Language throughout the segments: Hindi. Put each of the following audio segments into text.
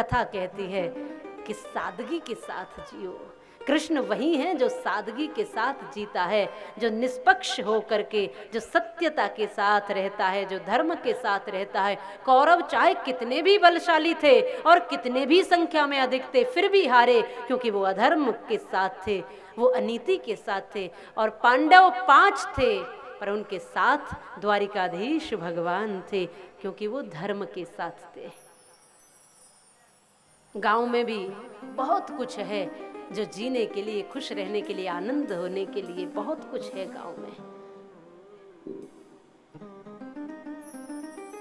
कथा कहती है कि सादगी के साथ जियो। कृष्ण वही है जो सादगी के साथ जीता है, जो निष्पक्ष हो करके, जो सत्यता के साथ रहता है, जो धर्म के साथ रहता है। कौरव चाहे कितने भी बलशाली थे और कितने भी संख्या में अधिक थे, फिर भी हारे, क्योंकि वो अधर्म के साथ थे, वो अनीति के साथ थे। और पांडव 5 थे, पर उनके साथ द्वारिकाधीश भगवान थे, क्योंकि वो धर्म के साथ थे। गांव में भी बहुत कुछ है जो जीने के लिए, खुश रहने के लिए, आनंद होने के लिए बहुत कुछ है गांव में।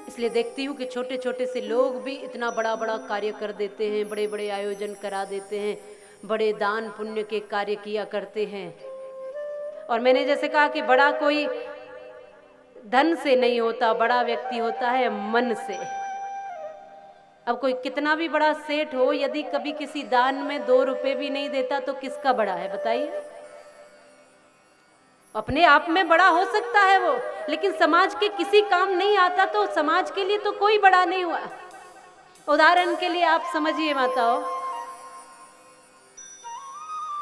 इसलिए देखती हूँ कि छोटे छोटे से लोग भी इतना बड़ा बड़ा कार्य कर देते हैं, बड़े बड़े आयोजन करा देते हैं, बड़े दान पुण्य के कार्य किया करते हैं। और मैंने जैसे कहा कि बड़ा कोई धन से नहीं होता, बड़ा व्यक्ति होता है मन से। अब कोई कितना भी बड़ा सेठ हो, यदि कभी किसी दान में 2 रुपए भी नहीं देता तो किसका बड़ा है बताइए? अपने आप में बड़ा हो सकता है वो, लेकिन समाज के किसी काम नहीं आता तो समाज के लिए तो कोई बड़ा नहीं हुआ। उदाहरण के लिए आप समझिए माताओं,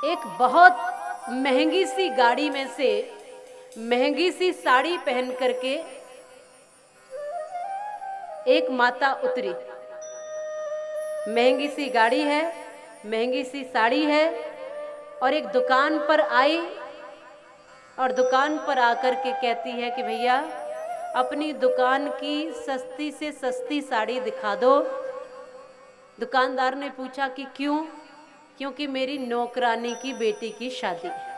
एक बहुत महंगी सी गाड़ी में से महंगी सी साड़ी पहन करके एक माता उतरी। महंगी सी गाड़ी है, महंगी सी साड़ी है, और एक दुकान पर आई और दुकान पर आकर के कहती है कि भैया अपनी दुकान की सस्ती से सस्ती साड़ी दिखा दो। दुकानदार ने पूछा कि क्यों? क्योंकि मेरी नौकरानी की बेटी की शादी है।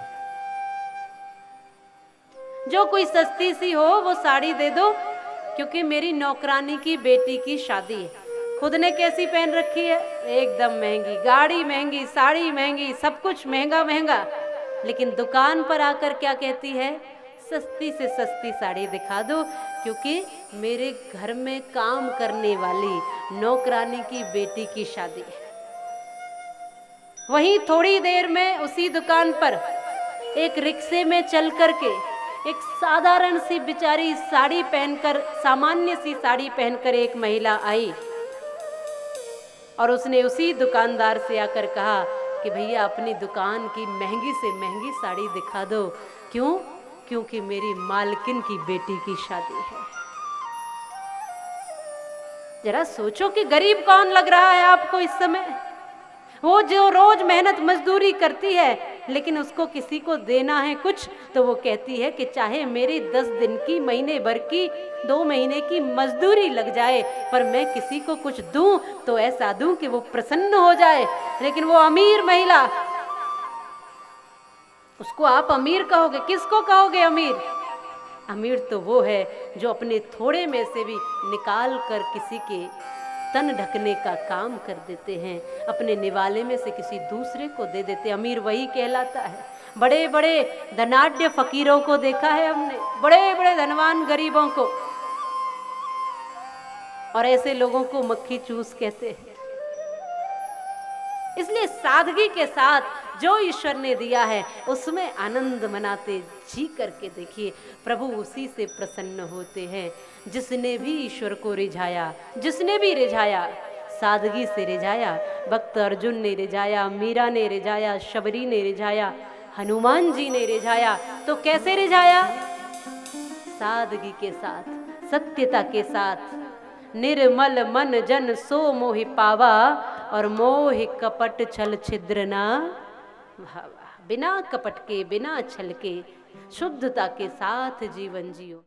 जो कोई सस्ती सी हो वो साड़ी दे दो, क्योंकि मेरी नौकरानी की बेटी की शादी है। खुद ने कैसी पहन रखी है? एकदम महंगी, गाड़ी महंगी, साड़ी महंगी, सब कुछ महंगा महंगा, लेकिन दुकान पर आकर क्या कहती है? सस्ती से सस्ती साड़ी दिखा दो, क्योंकि मेरे घर में काम करने वाली नौकरानी की बेटी की शादी है। वहीं थोड़ी देर में उसी दुकान पर एक रिक्शे में चल करके एक साधारण सी बेचारी साड़ी पहनकर, सामान्य सी साड़ी पहनकर एक महिला आई और उसने उसी दुकानदार से आकर कहा कि भैया अपनी दुकान की महंगी से महंगी साड़ी दिखा दो। क्यों? क्योंकि मेरी मालकिन की बेटी की शादी है। जरा सोचो कि गरीब कौन लग रहा है आपको इस समय? वो जो रोज मेहनत मजदूरी करती है, लेकिन उसको किसी को देना है कुछ, तो वो कहती है कि चाहे मेरी 10 दिन की, महीने भर की, 2 महीने की मजदूरी लग जाए, पर मैं किसी को कुछ दूं तो ऐसा दूं कि वो प्रसन्न हो जाए। लेकिन वो अमीर महिला, उसको आप अमीर कहोगे? किसको कहोगे अमीर? अमीर तो वो है जो अपने थोड़े में से भी निकाल कर किसी के तन ढकने का काम कर देते हैं, अपने निवाले में से किसी दूसरे को दे देते। अमीर वही कहलाता है। बड़े बड़े धनाढ्य फकीरों को देखा है हमने, बड़े बड़े धनवान गरीबों को, और ऐसे लोगों को मक्खी चूस कहते हैं। इसलिए सादगी के साथ जो ईश्वर ने दिया है उसमें आनंद मनाते जी करके देखिए, प्रभु उसी से प्रसन्न होते हैं। जिसने भी ईश्वर को रिझाया, जिसने भी रिझाया, सादगी से रिझाया। भक्त अर्जुन ने रिझाया, मीरा ने रिझाया, शबरी ने रिझाया, हनुमान जी ने रिझाया। तो कैसे रिझाया? सादगी के साथ, सत्यता के साथ। निर्मल मन जन सो मोहि पावा, और मोहि कपट छल छिद्र ना भावा। बिना कपट के, बिना छल के, शुद्धता के साथ जीवन जियो।